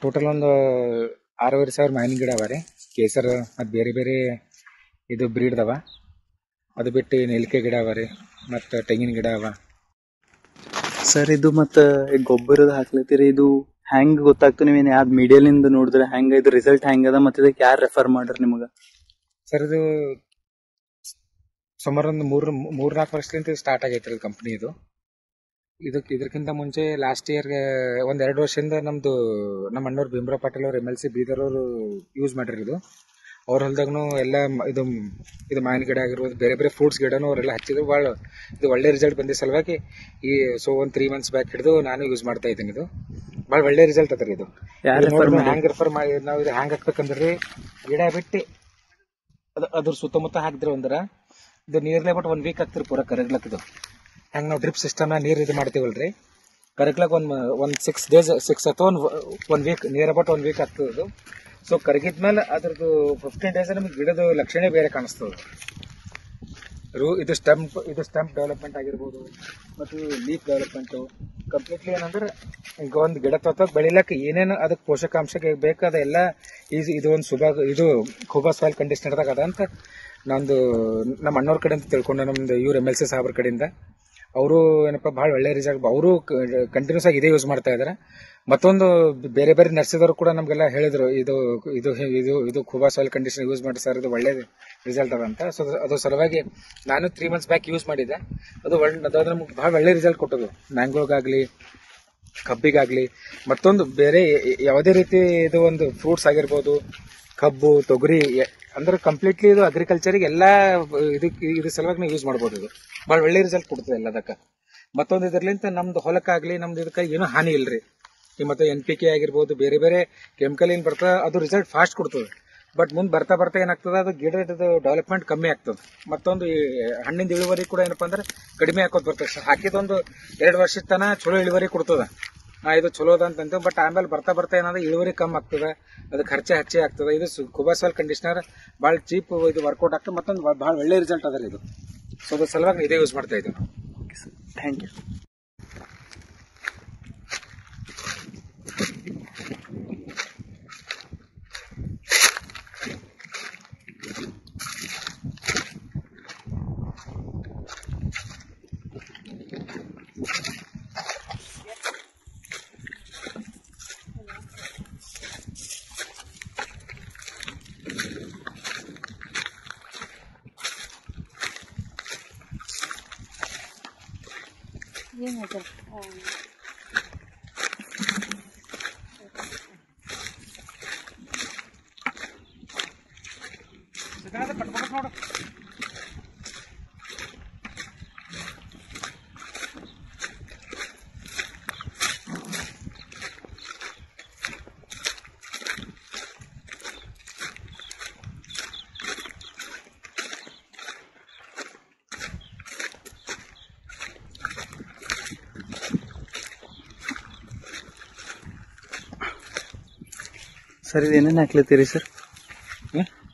Total ಒಂದು 6,500 ಮಾವಿನ ಗಿಡ ಅವ ರೀ. ಕೇಸರ ಮತ್ತು ಬೇರೆ ಬೇರೆ ಇದು ಬ್ರೀಡ್ದವ. ಅದು ಬಿಟ್ಟು ನೆಲ್ಲಿಕೆ ಗಿಡ ಅವ ರೀ, ಮತ್ತು ತೆಂಗಿನ ಗಿಡ ಅವ. ಸರ್ ಇದು ಮತ್ತು ಗೊಬ್ಬರದ ಹಾಕ್ಲತ್ತೀರಿ, ಇದು ಹೆಂಗೆ ಗೊತ್ತಾಗ್ತು? ನೀವೇನು ಯಾವ್ದು ಮೀಡಿಯಲಿಂದ ನೋಡಿದ್ರೆ ಹೆಂಗೆ ಇದು ರಿಸಲ್ಟ್ ಹೆಂಗದ ಮತ್ತು ಇದಕ್ಕೆ ಯಾರು ರೆಫರ್ ಮಾಡ್ರಿ ನಿಮಗೆ? ಸರ್ ಇದು ಸುಮಾರು ಒಂದು 3-4 ವರ್ಷದಿಂದ ಸ್ಟಾರ್ಟ್ ಆಗೈತೆ ರೀ ಕಂಪ್ನಿ ಇದು. ಇದಕ್ಕಿಂತ ಮುಂಚೆ ಲಾಸ್ಟ್ ಇಯರ್ 1-2 ವರ್ಷದಿಂದ ನಮ್ಮ ಅಣ್ಣವ್ರು ಭೀಮರಾವ್ ಪಾಟೀಲ್ ಅವ್ರು MLC ಬೀದರ್ ಅವರು ಯೂಸ್ ಮಾಡಿರಿ. ಇದು ಅವ್ರ ಹೊಲದಾಗೂ ಎಲ್ಲ ಇದು ಮಾವಿನ ಗಿಡ ಆಗಿರ್ಬೋದು, ಬೇರೆ ಬೇರೆ ಫ್ರೂಟ್ಸ್ ಗಿಡನೂ ಅವರೆಲ್ಲ ಹಚ್ಚಿದ್ರು. ಭಾಳ ಇದು ಒಳ್ಳೆ ರಿಸಲ್ಟ್ ಬಂದಿದ್ದ ಸಲುವಾಗಿ ಒಂದು 3 months ಬ್ಯಾಕ್ ಹಿಡಿದು ನಾನು ಯೂಸ್ ಮಾಡ್ತಾ ಇದ್ದೀನಿ. ಇದು ಭಾಳ ಒಳ್ಳೆ ರಿಸಲ್ಟ್ ಅದ ರೀ. ಇದು ಹ್ಯಾಂಗೆ ರೆಫರ್ ಮಾಡಿ ನಾವು ಇದು ಹ್ಯಾಂಗೆ ಹಾಕ್ಬೇಕಂದ್ರೆ ಗಿಡ ಬಿಟ್ಟು ಅದ್ರ ಸುತ್ತಮುತ್ತ ಹಾಕಿದ್ರು ಅಂದ್ರೆ ಇದು ನೀರ್ಲೇ ಬಿಟ್ಟು 1 week ಆಗ್ತಿರಿ ಪೂರ ಕರಗ್ಲಕ್. ಇದು ಹೆಂಗೆ ನಾವು ಡ್ರಿಪ್ ಸಿಸ್ಟಮ್ನ ನೀರು ಇದು ಮಾಡ್ತೀವಲ್ರಿ, ಕರಗ್ಲಕ್ ಒಂದು 6 days 6 ಅಥವಾ 1 week ನಿಯರ್ ಅಬೌಟ್ 1 week ಆಗ್ತದೆ ಅದು. ಸೊ ಕರಗಿದ್ಮೇಲೆ ಅದ್ರದ್ದು 15 days ನಮಗೆ ಗಿಡದ ಲಕ್ಷಣ ಬೇರೆ ಕಾಣಿಸ್ತದೆ. ಇದು ಸ್ಟಂಪ್ ಡೆವಲಪ್ಮೆಂಟ್ ಆಗಿರ್ಬೋದು ಮತ್ತು ಲೀಫ್ ಡೆವಲಪ್ಮೆಂಟು ಕಂಪ್ಲೀಟ್ಲಿ ಏನಂದ್ರೆ ಈಗ ಒಂದು ಗಿಡ ತತ್ವಕ್ಕೆ ಬೆಳಿಲಕ್ಕೆ ಏನೇನು ಅದಕ್ಕೆ ಪೋಷಕಾಂಶ ಬೇಕಾದ ಎಲ್ಲ ಇದು ಒಂದು ಖೂಬಾ ಸಾಯಿಲ್ ಕಂಡೀಷನರ್ದಾಗ ಅದ ಅಂತ ನಮ್ಮ ಅಣ್ಣವ್ರ ಕಡೆಯಿಂದ ತಿಳ್ಕೊಂಡೆ. ನಮ್ದು MLC ಸಾಹೇಬ್ರ ಕಡೆಯಿಂದ ಅವರು ಏನಪ್ಪ ಭಾಳ ಒಳ್ಳೆ ರಿಸಲ್ಟ್, ಅವರು ಕಂಟಿನ್ಯೂಸ್ ಆಗಿ ಇದೇ ಯೂಸ್ ಮಾಡ್ತಾ ಇದ್ದಾರೆ. ಮತ್ತೊಂದು ಬೇರೆ ಬೇರೆ ನರ್ಸಿದವರು ಕೂಡ ನಮಗೆಲ್ಲ ಹೇಳಿದ್ರು ಇದು ಇದು ಇದು ಇದು ಖೂಬಾ ಸಾಯಿಲ್ ಕಂಡೀಷನರ್ ಯೂಸ್ ಮಾಡಿ ಸರ್, ಇದು ಒಳ್ಳೆ ರಿಸಲ್ಟ್ ಅದ ಅಂತ. ಸೊ ಅದು ಸಲುವಾಗಿ ನಾನು 3 months ಬ್ಯಾಕ್ ಯೂಸ್ ಮಾಡಿದ್ದೆ. ಅದು ನಮ್ಗೆ ಭಾಳ ಒಳ್ಳೆ ರಿಸಲ್ಟ್ ಕೊಟ್ಟದು. ಮ್ಯಾಂಗೋಗಾಗಲಿ ಕಬ್ಬಿಗಾಗಲಿ ಮತ್ತೊಂದು ಬೇರೆ ಯಾವುದೇ ರೀತಿ ಇದು ಒಂದು ಫ್ರೂಟ್ಸ್ ಆಗಿರ್ಬೋದು, ಕಬ್ಬು ತೊಗರಿ ಅಂದ್ರೆ ಕಂಪ್ಲೀಟ್ಲಿ ಇದು ಅಗ್ರಿಕಲ್ಚರಿಗೆ ಎಲ್ಲ ಇದು ಸಲುವಾಗಿ ನೀವು ಯೂಸ್ ಮಾಡ್ಬೋದು. ಇದು ಭಾಳ ಒಳ್ಳೆ ರಿಸಲ್ಟ್ ಕೊಡ್ತದೆ ಎಲ್ಲದಕ್ಕೆ. ಮತ್ತೊಂದು ಇದರ್ಲಿಂತ ನಮ್ದು ಹೊಲಕ್ಕಾಗಲಿ ನಮ್ದು ಇದಕ್ಕೆ ಏನೂ ಹಾನಿ ಇಲ್ರಿ. ಮತ್ತು NPK ಆಗಿರ್ಬೋದು, ಬೇರೆ ಬೇರೆ ಕೆಮಿಕಲ್ ಏನು ಬರ್ತದೆ ಅದು ರಿಸಲ್ಟ್ ಫಾಸ್ಟ್ ಕೊಡ್ತದೆ. ಬಟ್ ಮುಂದೆ ಬರ್ತಾ ಏನಾಗ್ತದೆ ಅದು ಗಿಡದ ಡೆವಲಪ್ಮೆಂಟ್ ಕಮ್ಮಿ ಆಗ್ತದೆ. ಮತ್ತೊಂದು ಹಣ್ಣಿನ ಇಳುವರಿ ಕೂಡ ಏನಪ್ಪ ಅಂದ್ರೆ ಕಡಿಮೆ ಹಾಕೋದು ಬರ್ತದೆ. ಹಾಕಿದೊಂದು 2 ವರ್ಷದ ತನಕ ಚಲೋ ಇಳುವರಿ ಕೊಡ್ತದೆ, ಇದು ಚಲೋ ಅದ ಅಂತಂತ. ಬಟ್ ಆಮೇಲೆ ಬರ್ತಾ ಏನಾದ್ರೆ ಇಳುವರಿ ಕಮ್ಮಿ ಆಗ್ತದೆ, ಅದು ಖರ್ಚೆ ಹೆಚ್ಚೆ ಆಗ್ತದೆ. ಇದು ಖೂಬಾ ಸಾಯಿಲ್ ಕಂಡೀಷನರ್ ಭಾಳ ಚೀಪ್ ಇದು ವರ್ಕೌಟ್ ಆಗ್ತದೆ. ಮತ್ತೊಂದು ಭಾಳ ಒಳ್ಳೆ ರಿಸಲ್ಟ್ ಅದ ಇದು. ಸೊ ಅದ್ರ ಸಲುವಾಗಿ ಇದೇ ಯೂಸ್ ಮಾಡ್ತಾ ಇದ್ದೀವಿ. Thank you. ಸರ್ ಇದೇನೇನು ಹಾಕ್ಲತ್ತೀರಿ ಸರ್?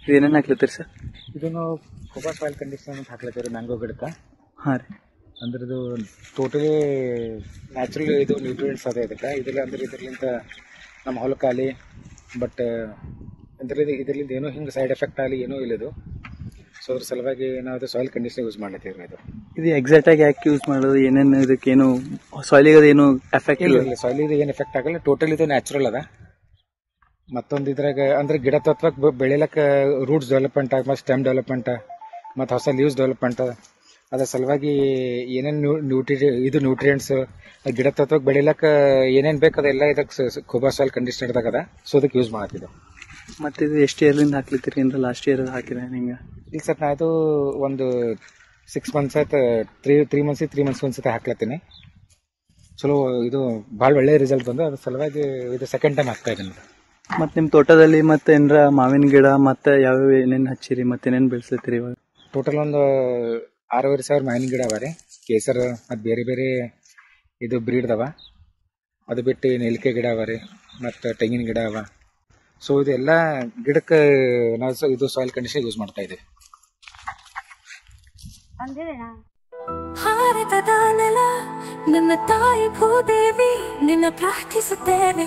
ಇದೇನೇನು ಹಾಕ್ಲತ್ತೀರಿ ಸರ್? ಇದನ್ನು ಖೂಬಾ ಸಾಯಿಲ್ ಕಂಡೀಷನರ್ ಅಂತ ಹಾಕ್ಲತ್ತೀರಿ ಮ್ಯಾಂಗೋ ಗಿಡಕ್ಕೆ. ಹಾಂ ರೀ. ಅಂದ್ರೆ ಇದು ಟೋಟಲಿ ನ್ಯಾಚುರಲ್ ಇದು ನ್ಯೂಟ್ರಿಯೆಂಟ್ಸ್ ಅದೇ ಇದಕ್ಕೆ. ಇದರಿಂದ ನಮ್ಮ ಹೊಲಕ್ಕಾಗಲಿ ಬಟ್ ಇದರಿಂದ ಏನೂ ಹಿಂಗೆ ಸೈಡ್ ಎಫೆಕ್ಟ್ ಆಗಲಿ ಏನೂ ಇಲ್ಲ ಇದು. ಸೊ ಅದ್ರ ಸಲುವಾಗಿ ನಾವು ಸಾಯಿಲ್ ಕಂಡೀಷನರ್ ಯೂಸ್ ಮಾಡ್ಲತ್ತೀವಿ. ಇದು ಎಕ್ಸಾಕ್ಟ್ ಆಗಿ ಯಾಕೆ ಯೂಸ್ ಮಾಡೋದು? ಏನೇನು ಇದಕ್ಕೇನು ಸಾಯಿಲಿಗೆ ಅದೇನು ಎಫೆಕ್ಟ್ ಇಲ್ಲ? ಸಾಯಿಲಿಗೆ ಏನು ಎಫೆಕ್ಟ್ ಆಗಲ್ಲ, ಟೋಟಲ್ ಇದು ನ್ಯಾಚುರಲ್ ಅದ. ಮತ್ತೊಂದು ಇದ್ರಾಗ ಅಂದ್ರೆ ಗಿಡ ತತ್ವಕ್ಕೆ ಬೆಳಿಲಕ್ಕೆ ರೂಟ್ಸ್ ಡೆವಲಪ್ಮೆಂಟ್ ಮತ್ತು ಸ್ಟೆಮ್ ಡೆವಲಪ್ಮೆಂಟ್ ಮತ್ತು ಹೊಸ ಲೀವ್ಸ್ ಡೆವಲಪ್ಮೆಂಟ್ ಅದ್ರ ಸಲುವಾಗಿ ಏನೇನು ನ್ಯೂಟ್ರಿಯೆಂಟ್ಸ್ ಗಿಡ ತತ್ವಕ್ಕೆ ಬೆಳಿಲಕ್ಕೆ ಏನೇನು ಬೇಕು ಅದೆಲ್ಲ ಇದಕ್ಕೆ ಖೂಬಾ ಸಾಯಿಲ್ ಕಂಡೀಷನರ್ದಾಗ ಅದ. ಸೊ ಅದಕ್ಕೆ ಯೂಸ್ ಮಾಡತ್ತಿದ್ದು. ಮತ್ತು ಇದು ಎಷ್ಟು ಇಯರ್ಲಿಂದ ಹಾಕ್ಲಿತ್ತೀರಿ ಅಂದ್ರೆ ಲಾಸ್ಟ್ ಇಯರ್ ಹಾಕಿದ್ರೆ ಹಿಂಗೆ? ಇಲ್ಲ ಸರ್, ನಾ ಇದು ಒಂದು 6 months ಆಯ್ತು, 3 months ಒಂದ್ಸತಿ ಹಾಕ್ಲತ್ತೀನಿ. ಚಲೋ ಇದು ಭಾಳ ಒಳ್ಳೆ ರಿಸಲ್ಟ್ ಬಂದು ಅದ್ರ ಸಲುವಾಗಿ ಇದು ಸೆಕೆಂಡ್ ಟೈಮ್ ಹಾಕ್ತಾ ಇದ್ದೀನಿ. ಮತ್ತು ನಿಮ್ಮ ತೋಟದಲ್ಲಿ ಮತ್ತೆ ಏನಾರ ಮಾವಿನ ಗಿಡ ಮತ್ತು ಯಾವ್ಯಾವ ಏನೇನು ಹಚ್ಚಿರಿ ಮತ್ತೆ ಏನೇನು ಬೆಳೆಸ್ಲತ್ತೀರಿ ಇವಾಗ? ಟೋಟಲ್ ಒಂದು 6,500 ಮಾವಿನ ಗಿಡ ಅವ ರೀ. ಕೇಸರ ಮತ್ತು ಬೇರೆ ಬೇರೆ ಇದು ಬ್ರೀಡ್ದವ. ಅದು ಬಿಟ್ಟು ನೆಲ್ಲಿಕೆ ಗಿಡ ಅವ ರೀ, ಮತ್ತು ತೆಂಗಿನ ಗಿಡ ಅವ. ಸೊ ಇದೆಲ್ಲ ಗಿಡಕ್ಕೆ ನಾವು ಇದು ಸಾಯಿಲ್ ಕಂಡೀಷನರ್ ಯೂಸ್ ಮಾಡ್ತಾ ಇದ್ದೀವಿ. ಭಾರತದ ನೆಲ ನನ್ನ ತಾಯಿ ಭೂದೇವಿ, ನಿನ್ನ ಪ್ರಾರ್ಥಿಸುತ್ತೇನೆ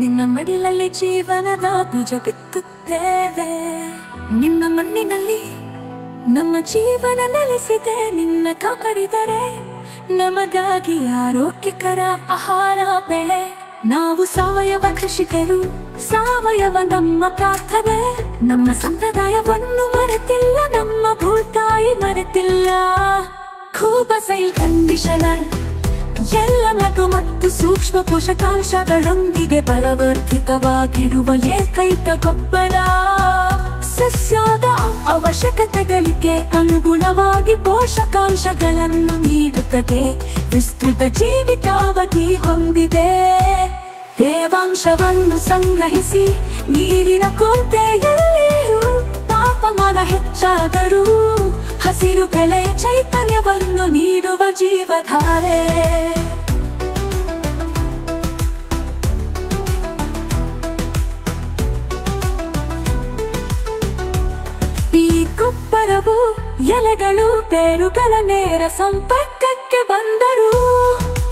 ನಿನ್ನ ಮಡಿಲಲ್ಲಿ ಜೀವನದ ಬೀಜ ಬಿತ್ತುತ್ತೇವೆ. ನಿನ್ನ ಮಣ್ಣಿನಲ್ಲಿ ನಮ್ಮ ಜೀವನ ನೆಲೆಸಿದೆ. ನಿನ್ನ ಕಾಪಾಡಿದರೆ ನಮಗಾಗಿ ಆರೋಗ್ಯಕರ ಆಹಾರ ಬೆಳೆ. ನಾವು ಸಾವಯವ ಕೃಷಿಕರು, ಸಾವಯವ ನಮ್ಮ ಪ್ರಾರ್ಥನೆ. ನಮ್ಮ ಸಂಪ್ರದಾಯವನ್ನು ಮರೆತಿಲ್ಲ, ನಮ್ಮ ಭೂತಾಯಿ ಮರೆತಿಲ್ಲ. ಕೂಬಸೈಲ್ ಕಂಡೀಷನರ್ ಎಲ್ಲ ಲಘು ಮತ್ತು ಸೂಕ್ಷ್ಮ ಪೋಷಕಾಂಶಗಳೊಂದಿಗೆ ಬಲವರ್ಧಿತವಾಗಿರುವ ಏಕೈಕ ಗೊಬ್ಬರ. ಸಸ್ಯದ ಅವಶ್ಯಕತೆಗಳಿಗೆ ಅನುಗುಣವಾಗಿ ಪೋಷಕಾಂಶಗಳನ್ನು ನೀಡುತ್ತದೆ. ವಿಸ್ತೃತ ಜೀವಿತಾವಧಿ ಹೊಂದಿದೆ. ತೇವಾಂಶವನ್ನು ಸಂಗ್ರಹಿಸಿ ನೀರಿನ ಕೊರತೆಯಲ್ಲಿಯೂ ತಾಪಮಾನ ಹೆಚ್ಚಾದರೂ ಹಸಿರು ಬೆಳೆ ಚೈತನ್ಯವನ್ನು ನೀಡುವ ಜೀವಧಾರೆ. ಈ ಗೊಬ್ಬರವು ಎಲೆಗಳು ಬೇರುಗಳ ನೇರ ಸಂಪರ್ಕಕ್ಕೆ ಬಂದರೂ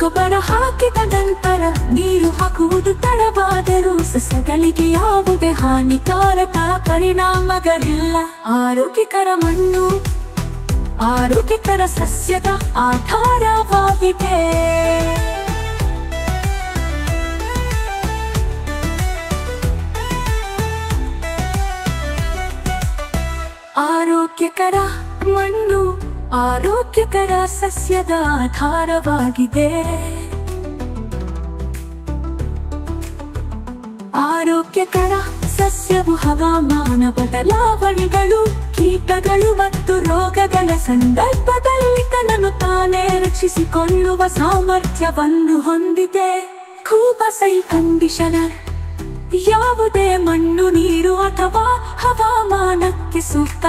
ಗೊಬ್ಬರ ಹಾಕಿದ ನಂತರ ನೀರು ಹಾಕುವುದು ತಡವಾದರೂ ಸಸ್ಯಗಳಿಗೆ ಯಾವುದೇ ಹಾನಿಕಾರಕ ಪರಿಣಾಮಗಳಿಲ್ಲ. ಆರೋಗ್ಯಕರ ಮಣ್ಣು ಆರೋಗ್ಯಕರ ಸಸ್ಯದ ಆಧಾರವಾಗಿದೆ. ಆರೋಗ್ಯಕರ ಮಣ್ಣು ಆರೋಗ್ಯಕರ ಸಸ್ಯದ ಆಧಾರವಾಗಿದೆ. ಆರೋಗ್ಯಕರ ಸಸ್ಯವು ಹವಾಮಾನ ಬದಲಾವಣೆಗಳು, ಕೀಟಗಳು ಮತ್ತು ರೋಗಗಳ ಸಂದರ್ಭದಲ್ಲಿ ತನ್ನನ್ನು ತಾನೇ ರಕ್ಷಿಸಿಕೊಳ್ಳುವ ಸಾಮರ್ಥ್ಯವನ್ನು ಹೊಂದಿದೆ. ಕೂಬಸೈಲ್ ಕಂಡೀಷನರ್ ಯಾವುದೇ ಮಣ್ಣು, ನೀರು ಅಥವಾ ಹವಾಮಾನಕ್ಕೆ ಸೂಕ್ತ.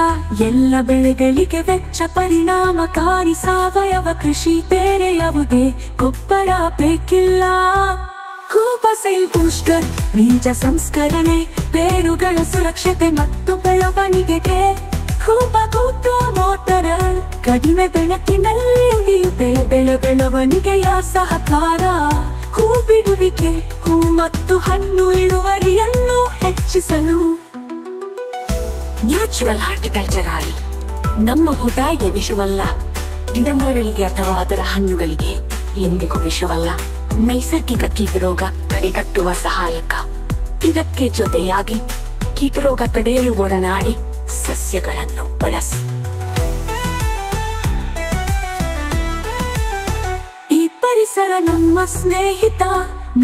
ಎಲ್ಲ ಬೆಳೆಗಳಿಗೆ ವೆಚ್ಚ ಪರಿಣಾಮಕಾರಿ ಸಾವಯವ ಕೃಷಿ. ಬೇರೆ ಯಾವುದೇ ಗೊಬ್ಬರ ಬೇಕಿಲ್ಲ. ಕೂಬಸೈಲ್ ಬೂಸ್ಟರ್ ಬೀಜ ಸಂಸ್ಕರಣೆ, ಬೇರುಗಳ ಸುರಕ್ಷತೆ ಮತ್ತು ಬೆಳವಣಿಗೆಗೆ. ಕೂಬ ಮೋಟರ್ ಕಡಿಮೆ ಬೆಳಕಿನಲ್ಲಿ ಬೆಳವಣಿಗೆಯ ಸಹಕಾರ. ಹೂ ಬಿಡುವಿಕೆ, ಹೂ ಮತ್ತು ಹಣ್ಣು ಇಳುವರಿಯನ್ನು ಹೆಚ್ಚಿಸಲು. ನ್ಯಾಚುರಲ್ ಹಾರ್ಟಿಕಲ್ಚರ್ ಆಯಿಲ್ ನಮ್ಮ ಭೂತಾಯಿಗೆ ವಿಷವಲ್ಲ. ಗಿಡಮರಗಳಿಗೆ ಅಥವಾ ಅದರ ಹಣ್ಣುಗಳಿಗೆ ಎಂದಿಗೂ ವಿಷವಲ್ಲ. ನೈಸರ್ಗಿಕ ಕೀಟರೋಗ ತಡೆಗಟ್ಟುವ ಸಹಾಯಕ. ಇದಕ್ಕೆ ಜೊತೆಯಾಗಿ ಕೀಟರೋಗ ತಡೆಯಲು ಒಡನಾಡಿ ಸಸ್ಯಗಳನ್ನು ಬಳಸಿ. ಈ ಪರಿಸರ ನಮ್ಮ ಸ್ನೇಹಿತ,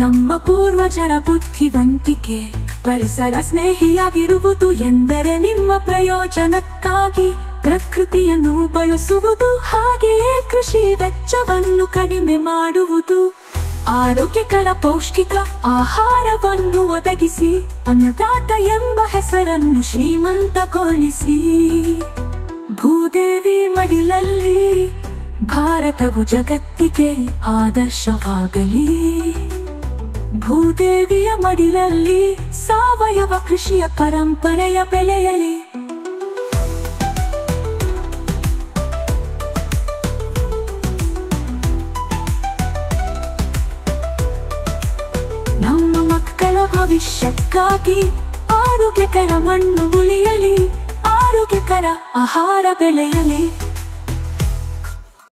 ನಮ್ಮ ಪೂರ್ವಜರ ಬುದ್ಧಿವಂತಿಕೆ. ಪರಿಸರ ಸ್ನೇಹಿಯಾಗಿರುವುದು ಎಂದರೆ ನಿಮ್ಮ ಪ್ರಯೋಜನಕ್ಕಾಗಿ ಪ್ರಕೃತಿಯನ್ನು ಬಳಸುವುದು, ಹಾಗೆಯೇ ಕೃಷಿ ವೆಚ್ಚವನ್ನು ಕಡಿಮೆ ಮಾಡುವುದು. ಆರೋಗ್ಯಕರ ಪೌಷ್ಟಿಕ ಆಹಾರವನ್ನು ಒದಗಿಸಿ ಅನ್ನದಾತ ಎಂಬ ಹೆಸರನ್ನು ಶ್ರೀಮಂತಗೊಳಿಸಿ. ಭೂದೇವಿ ಮಡಿಲಲ್ಲಿ ಭಾರತವು ಜಗತ್ತಿಗೆ ಆದರ್ಶವಾಗಲಿ. ಭೂದೇವಿಯ ಮಡಿಲಲ್ಲಿ ಸಾವಯವ ಕೃಷಿಯ ಪರಂಪರೆಯ ಬೆಳೆಯಲಿ. ನಮ್ಮ ಮಕ್ಕಳ ಭವಿಷ್ಯಕ್ಕಾಗಿ ಆರೋಗ್ಯಕರ ಮಣ್ಣು ಉಳಿಯಲಿ, ಆರೋಗ್ಯಕರ ಆಹಾರ ಬೆಳೆಯಲಿ.